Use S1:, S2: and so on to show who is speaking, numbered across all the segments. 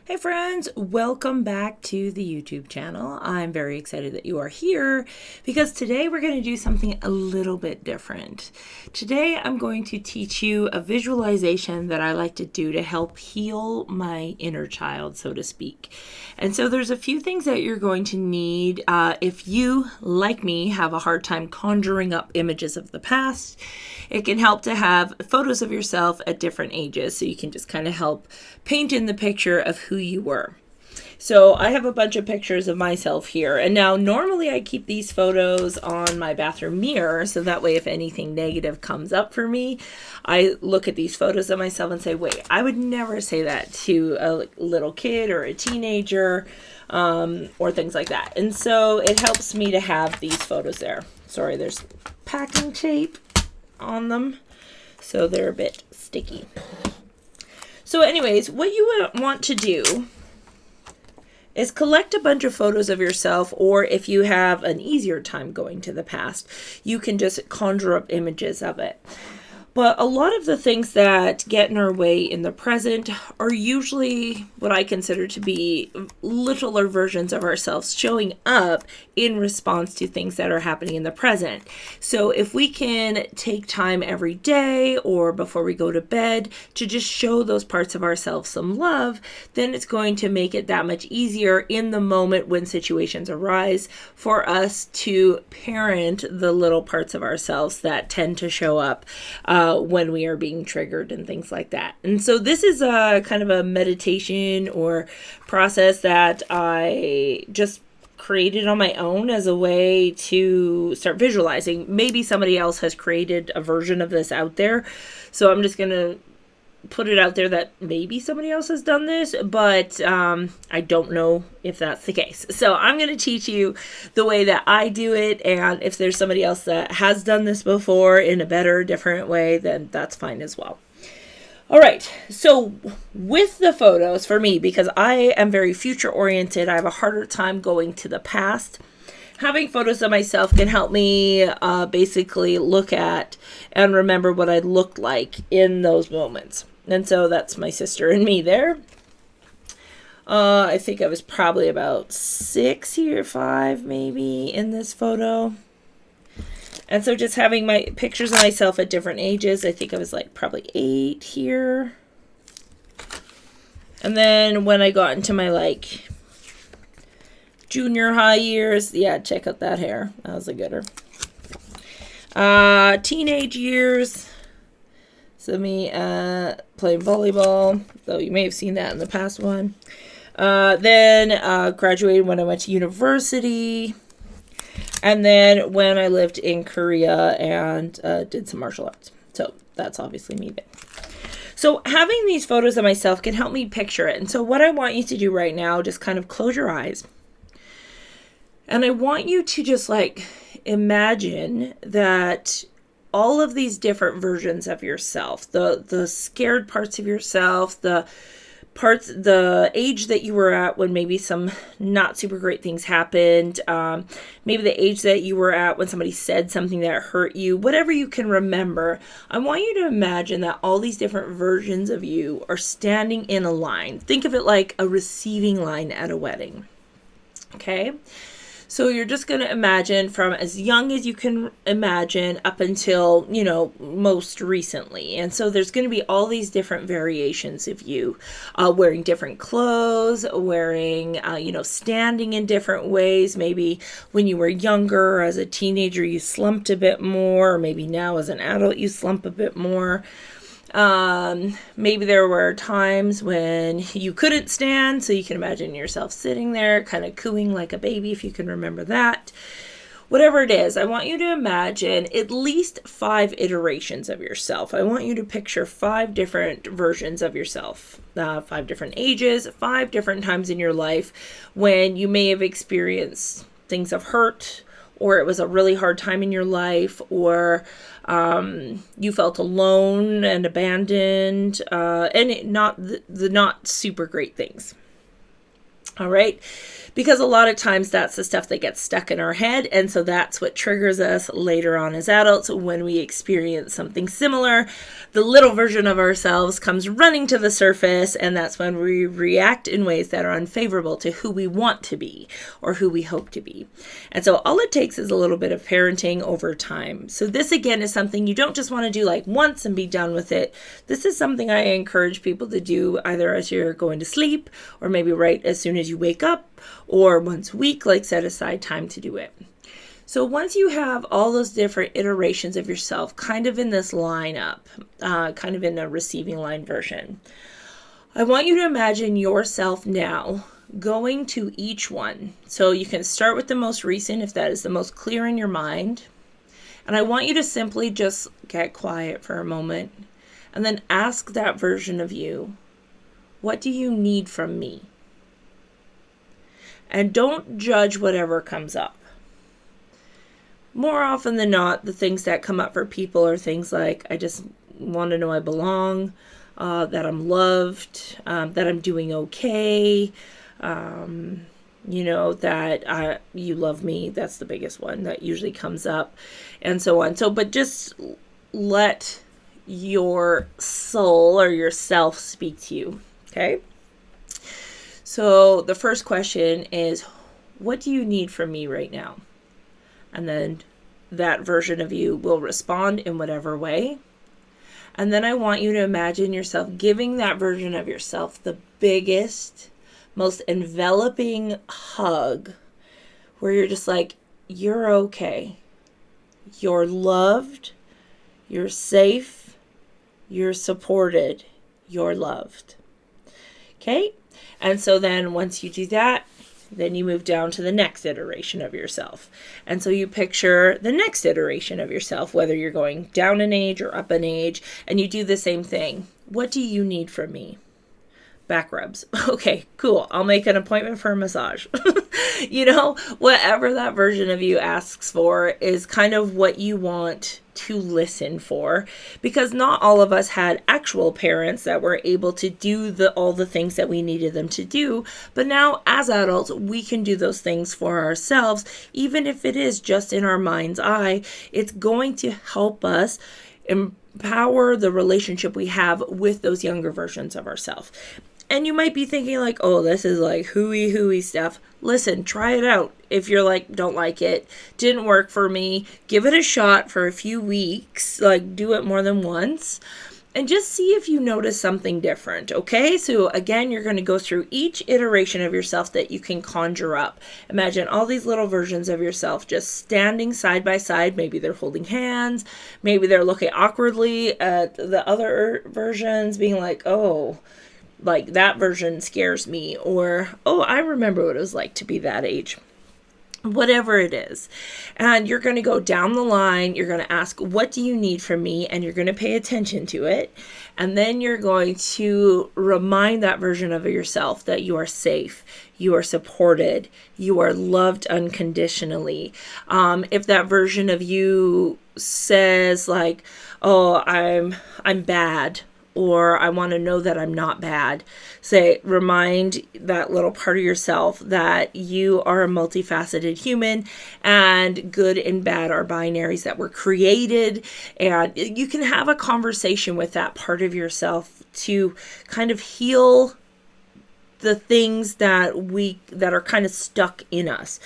S1: Hey friends, welcome back to the YouTube channel. I'm very excited that you are here because today we're going to do something a little bit different. Today I'm going to teach you a visualization that I like to do to help heal my inner child, so to speak. And so there's a few things that you're going to need if you, like me, have a hard time conjuring up images of the past. It can help to have photos of yourself at different ages so you can just kind of help paint in the picture of who you were. So I have a bunch of pictures of myself here. And now normally I keep these photos on my bathroom mirror. So that way if anything negative comes up for me, I look at these photos of myself and say, wait, I would never say that to a little kid or a teenager or things like that. And so it helps me to have these photos there. Sorry, there's packing tape on them. So they're a bit sticky. So anyways, what you want to do is collect a bunch of photos of yourself, or if you have an easier time going to the past, you can just conjure up images of it. But a lot of the things that get in our way in the present are usually what I consider to be littler versions of ourselves showing up in response to things that are happening in the present. So if we can take time every day or before we go to bed to just show those parts of ourselves some love, then it's going to make it that much easier in the moment when situations arise for us to parent the little parts of ourselves that tend to show up when we are being triggered and things like that. And so this is a kind of a meditation or process that I just created on my own as a way to start visualizing. Maybe somebody else has created a version of this out there. So I'm just going to put it out there that maybe somebody else has done this, but I don't know if that's the case. So I'm going to teach you the way that I do it, and if there's somebody else that has done this before in a better, different way, then that's fine as well. All right, so with the photos, for me, because I am very future oriented, I have a harder time going to the past. Having photos of myself can help me basically look at and remember what I looked like in those moments. And so that's my sister and me there. I think I was probably about 6 or 5 maybe in this photo. And so just having my pictures of myself at different ages, I think I was like probably 8 here. And then when I got into my like junior high years, yeah, check out that hair. That was a gooder. Teenage years. So me playing volleyball, though you may have seen that in the past one. Then graduated when I went to university. And then when I lived in Korea and did some martial arts. So that's obviously me there. So having these photos of myself can help me picture it. And so what I want you to do right now, just kind of close your eyes. And I want you to just like imagine that all of these different versions of yourself, the scared parts of yourself, the age that you were at when maybe some not super great things happened, maybe the age that you were at when somebody said something that hurt you, whatever you can remember, I want you to imagine that all these different versions of you are standing in a line. Think of it like a receiving line at a wedding. Okay? So you're just going to imagine from as young as you can imagine up until, most recently. And so there's going to be all these different variations of you wearing different clothes, wearing, standing in different ways. Maybe when you were younger, as a teenager, you slumped a bit more, or maybe now as an adult, you slump a bit more. Maybe there were times when you couldn't stand, so you can imagine yourself sitting there kind of cooing like a baby, if you can remember that. Whatever it is, I want you to imagine at least 5 iterations of yourself. I want you to picture 5 different versions of yourself, 5 different ages, 5 different times in your life when you may have experienced things of hurt, or it was a really hard time in your life, or you felt alone and abandoned, and not super great things. All right. Because a lot of times that's the stuff that gets stuck in our head. And so that's what triggers us later on as adults when we experience something similar. The little version of ourselves comes running to the surface, and that's when we react in ways that are unfavorable to who we want to be or who we hope to be. And so all it takes is a little bit of parenting over time. So this again is something you don't just want to do like once and be done with it. This is something I encourage people to do either as you're going to sleep or maybe right as soon as you wake up, or once a week, like set aside time to do it. So once you have all those different iterations of yourself kind of in this lineup, kind of in a receiving line version, I want you to imagine yourself now going to each one. So you can start with the most recent if that is the most clear in your mind. And I want you to simply just get quiet for a moment and then ask that version of you, what do you need from me? And don't judge whatever comes up. More often than not, the things that come up for people are things like, I just want to know I belong, that I'm loved, that I'm doing okay, that you love me. That's the biggest one that usually comes up, and so on. So, but just let your soul or yourself speak to you, okay? So the first question is, what do you need from me right now? And then that version of you will respond in whatever way. And then I want you to imagine yourself giving that version of yourself the biggest, most enveloping hug where you're just like, you're okay. You're loved. You're safe. You're supported. You're loved. Okay? And so then once you do that, then you move down to the next iteration of yourself. And so you picture the next iteration of yourself, whether you're going down an age or up an age, and you do the same thing. What do you need from me? Back rubs. Okay, cool. I'll make an appointment for a massage. Whatever that version of you asks for is kind of what you want to listen for, because not all of us had actual parents that were able to do all the things that we needed them to do. But now as adults, we can do those things for ourselves, even if it is just in our mind's eye. It's going to help us empower the relationship we have with those younger versions of ourselves. And you might be thinking like, oh, this is like hooey stuff. Listen, try it out. If you're like, don't like it, didn't work for me, give it a shot for a few weeks, like do it more than once, and just see if you notice something different, okay? So again, you're going to go through each iteration of yourself that you can conjure up. Imagine all these little versions of yourself just standing side by side. Maybe they're holding hands. Maybe they're looking awkwardly at the other versions, being like, oh, like that version scares me, or, oh, I remember what it was like to be that age. Whatever it is. And you're going to go down the line. You're going to ask, what do you need from me? And you're going to pay attention to it. And then you're going to remind that version of yourself that you are safe, you are supported, you are loved unconditionally. If that version of you says like, oh, I'm bad, or I want to know that I'm not bad, remind that little part of yourself that you are a multifaceted human, and good and bad are binaries that were created. And you can have a conversation with that part of yourself to kind of heal the things that are kind of stuck in us.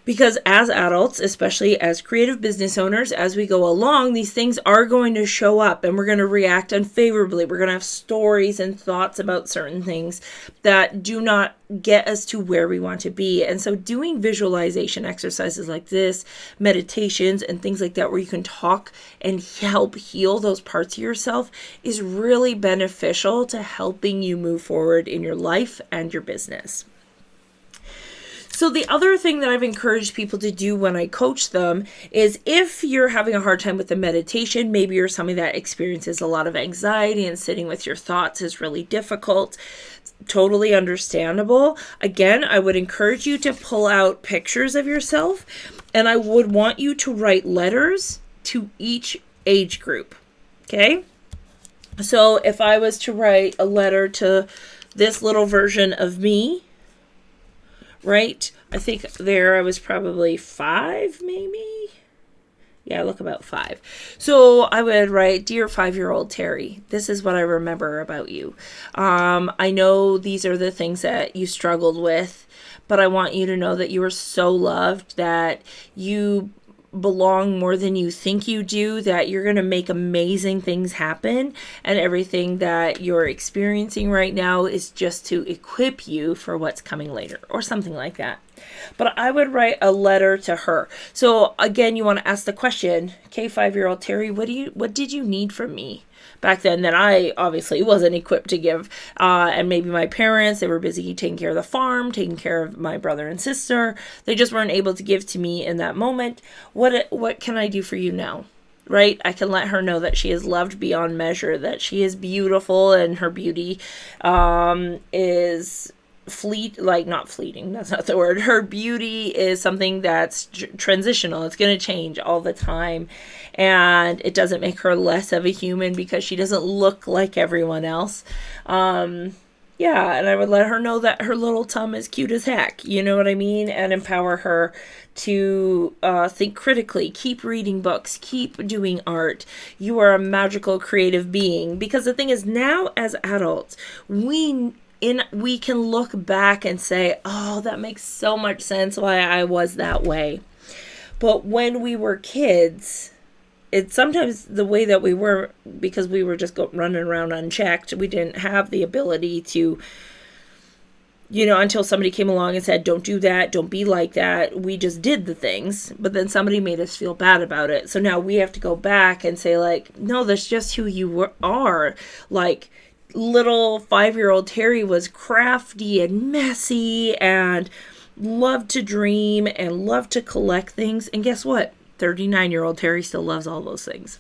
S1: Because as adults, especially as creative business owners, as we go along, these things are going to show up and we're going to react unfavorably. We're going to have stories and thoughts about certain things that do not get us to where we want to be. And so doing visualization exercises like this, meditations and things like that, where you can talk and help heal those parts of yourself, is really beneficial to helping you move forward in your life and your business. So the other thing that I've encouraged people to do when I coach them is, if you're having a hard time with the meditation, maybe you're somebody that experiences a lot of anxiety and sitting with your thoughts is really difficult. It's totally understandable. Again, I would encourage you to pull out pictures of yourself, and I would want you to write letters to each age group. Okay? So if I was to write a letter to this little version of me, right? I think there I was probably 5, maybe. Yeah, I look about 5. So I would write, Dear 5-year-old Terry, this is what I remember about you. I know these are the things that you struggled with, but I want you to know that you are so loved, that you belong more than you think you do, that you're going to make amazing things happen, and everything that you're experiencing right now is just to equip you for what's coming later, or something like that. But I would write a letter to her. So again, you want to ask the question, okay, 5-year-old Terry, what did you need from me back then that I obviously wasn't equipped to give? And maybe my parents, they were busy taking care of the farm, taking care of my brother and sister. They just weren't able to give to me in that moment. What can I do for you now? Right? I can let her know that she is loved beyond measure, that she is beautiful, and her beauty is not fleeting, that's not the word. Her beauty is something that's transitional. It's going to change all the time, and it doesn't make her less of a human because she doesn't look like everyone else. Yeah, and I would let her know that her little tum is cute as heck, you know what I mean? And empower her to think critically, keep reading books, keep doing art. You are a magical, creative being. Because the thing is, now as adults, we can look back and say, oh, that makes so much sense why I was that way. But when we were kids, it's sometimes the way that we were, because we were just running around unchecked. We didn't have the ability to, until somebody came along and said, don't do that, don't be like that. We just did the things, but then somebody made us feel bad about it. So now we have to go back and say, like, no, that's just who you are. Like, little 5-year-old Terry was crafty and messy and loved to dream and loved to collect things. And guess what? 39-year-old Terry still loves all those things.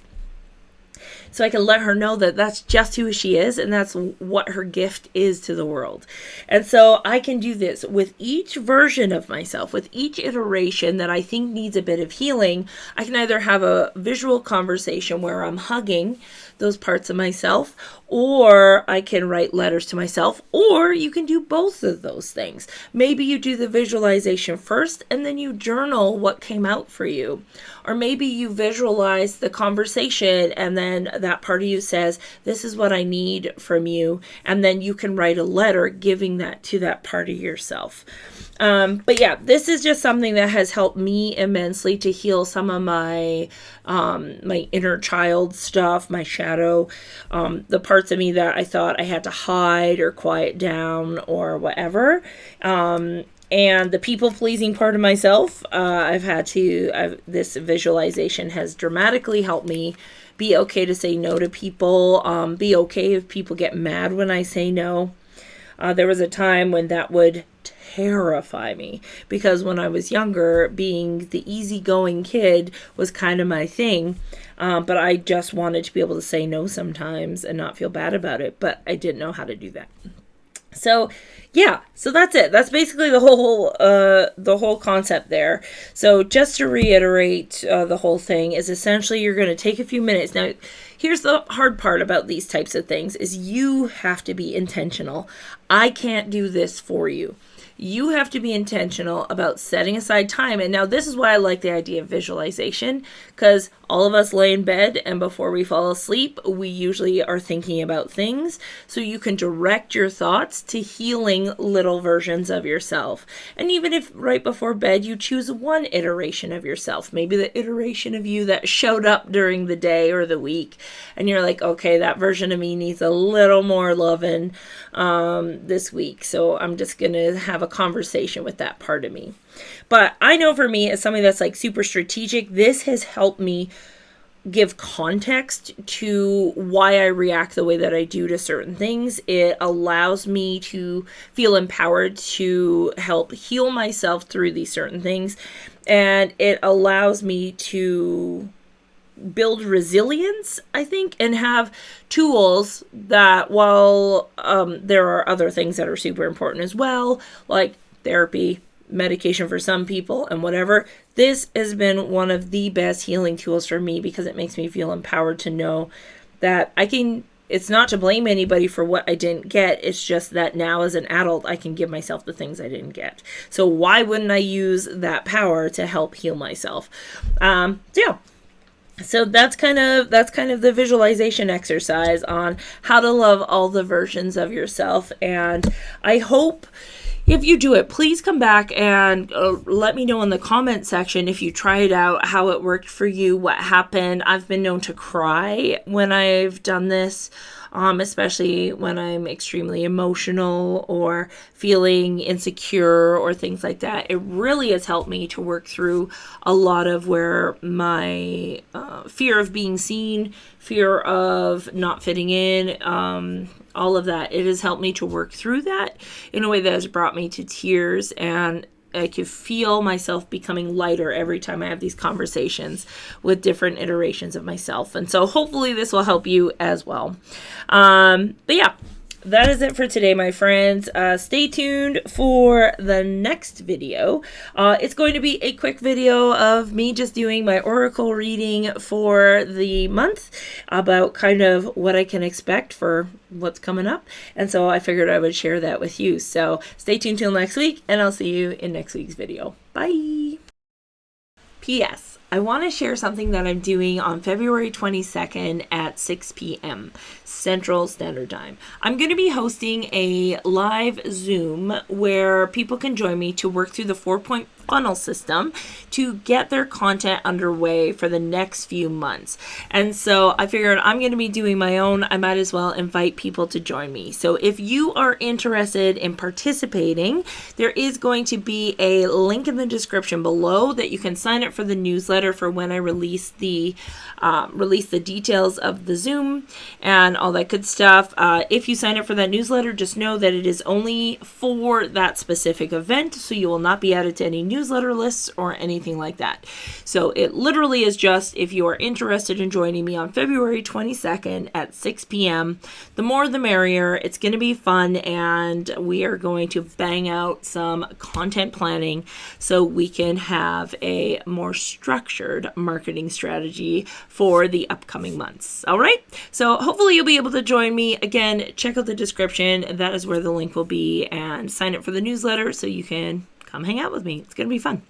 S1: So I can let her know that that's just who she is, and that's what her gift is to the world. And so I can do this with each version of myself, with each iteration that I think needs a bit of healing. I can either have a visual conversation where I'm hugging those parts of myself, or I can write letters to myself, or you can do both of those things. Maybe you do the visualization first and then you journal what came out for you. Or maybe you visualize the conversation and then that part of you says, this is what I need from you. And then you can write a letter giving that to that part of yourself. But yeah, this is just something that has helped me immensely to heal some of my inner child stuff, my shadow, the parts of me that I thought I had to hide or quiet down or whatever. And the people-pleasing part of myself, this visualization has dramatically helped me be okay to say no to people, be okay if people get mad when I say no. There was a time when that would terrify me, because when I was younger, being the easygoing kid was kind of my thing. But I just wanted to be able to say no sometimes and not feel bad about it, but I didn't know how to do that. So yeah, so that's it. That's basically the whole concept there. So just to reiterate, the whole thing is essentially you're going to take a few minutes. Now, here's the hard part about these types of things is you have to be intentional. I can't do this for you. You have to be intentional about setting aside time. And now this is why I like the idea of visualization, because all of us lay in bed and before we fall asleep, we usually are thinking about things. So you can direct your thoughts to healing little versions of yourself. And even if right before bed, you choose one iteration of yourself, maybe the iteration of you that showed up during the day or the week. And you're like, okay, that version of me needs a little more loving this week. So I'm just going to have a conversation with that part of me. But I know for me, as something that's like super strategic, this has helped me give context to why I react the way that I do to certain things. It allows me to feel empowered to help heal myself through these certain things. And it allows me to build resilience, I think, and have tools that, while there are other things that are super important as well, like therapy, medication for some people, and whatever, this has been one of the best healing tools for me because it makes me feel empowered to know that I can it's not to blame anybody for what I didn't get. It's just that now as an adult, I can give myself the things I didn't get. So why wouldn't I use that power to help heal myself? Yeah. So that's kind of the visualization exercise on how to love all the versions of yourself. And I hope if you do it, please come back and let me know in the comment section if you try it out, how it worked for you, what happened. I've been known to cry when I've done this, especially when I'm extremely emotional or feeling insecure or things like that. It really has helped me to work through a lot of where my fear of being seen, fear of not fitting in, all of that. It has helped me to work through that in a way that has brought me to tears, and I could feel myself becoming lighter every time I have these conversations with different iterations of myself. And so hopefully this will help you as well. But yeah, that is it for today, my friends. Stay tuned for the next video. It's going to be a quick video of me just doing my oracle reading for the month about kind of what I can expect for what's coming up. And so I figured I would share that with you. So stay tuned till next week, and I'll see you in next week's video. Bye. P.S. I want to share something that I'm doing on February 22nd at 6 p.m. Central Standard Time. I'm going to be hosting a live Zoom where people can join me to work through the 4-point funnel system to get their content underway for the next few months. And so I figured I'm going to be doing my own. I might as well invite people to join me. So if you are interested in participating, there is going to be a link in the description below that you can sign up for the newsletter for when I release the details of the Zoom and all that good stuff. If you sign up for that newsletter, just know that it is only for that specific event, so you will not be added to any newsletter lists or anything like that. So it literally is just if you are interested in joining me on February 22nd at 6 p.m. The more the merrier. It's going to be fun, and we are going to bang out some content planning so we can have a more structured marketing strategy for the upcoming months. All right. So hopefully you'll be able to join me. Again, check out the description. That is where the link will be, and sign up for the newsletter so you can come hang out with me. It's going to be fun.